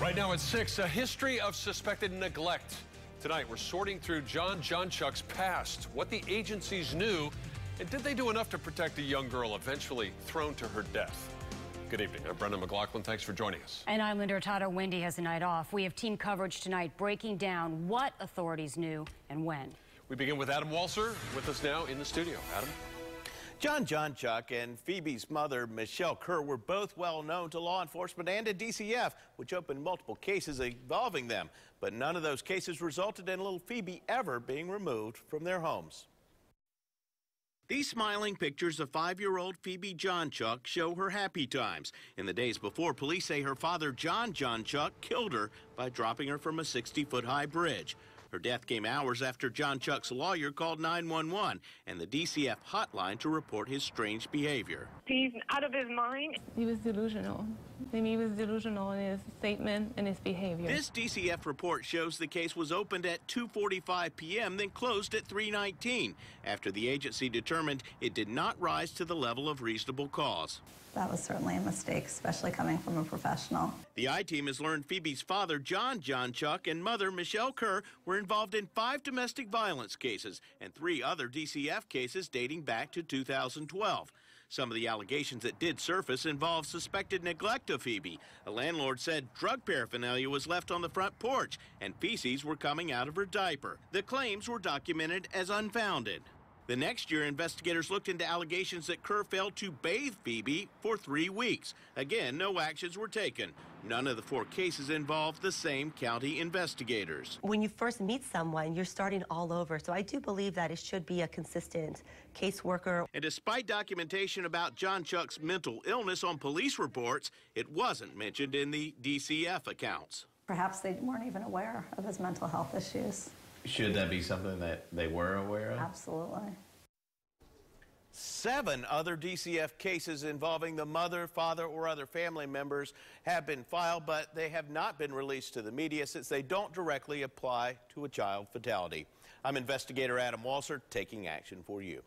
Right now at 6, a history of suspected neglect. Tonight, we're sorting through Phoebe Jonchuck's past, what the agencies knew, and did they do enough to protect a young girl eventually thrown to her death? Good evening. I'm Brendan McLaughlin. Thanks for joining us. And I'm Linda Hurtado. Wendy has a night off. We have team coverage tonight breaking down what authorities knew and when. We begin with Adam Walser with us now in the studio. Adam? John Jonchuck and Phoebe's mother, Michelle Kerr, were both well known to law enforcement and to DCF, which opened multiple cases involving them. But none of those cases resulted in little Phoebe ever being removed from their homes. These smiling pictures of 5-year-old Phoebe Jonchuck show her happy times. In the days before, police say her father, John Jonchuck, killed her by dropping her from a 60-foot-high bridge. Her death came hours after Jonchuck's lawyer called 911 and the DCF hotline to report his strange behavior. He's out of his mind. He was delusional. He was delusional in his statement and his behavior. This DCF report shows the case was opened at 2:45 p.m., then closed at 3:19, after the agency determined it did not rise to the level of reasonable cause. That was certainly a mistake, especially coming from a professional. The I-team has learned Phoebe's father, John Jonchuck, and mother, Michelle Kerr, were involved in 5 domestic violence cases and 3 other DCF cases dating back to 2012. Some of the allegations that did surface involve suspected neglect of Phoebe. A landlord said drug paraphernalia was left on the front porch and feces were coming out of her diaper. The claims were documented as unfounded. The next year, investigators looked into allegations that Kerr failed to bathe Phoebe for 3 weeks. Again, no actions were taken. None of the 4 cases involved the same county investigators. When you first meet someone, you're starting all over. So I do believe that it should be a consistent caseworker. And despite documentation about Jonchuck's mental illness on police reports, it wasn't mentioned in the DCF accounts. Perhaps they weren't even aware of his mental health issues. Should that be something that they were aware of? Absolutely. 7 other DCF cases involving the mother, father, or other family members have been filed, but they have not been released to the media since they don't directly apply to a child fatality. I'm investigator Adam Walser, taking action for you.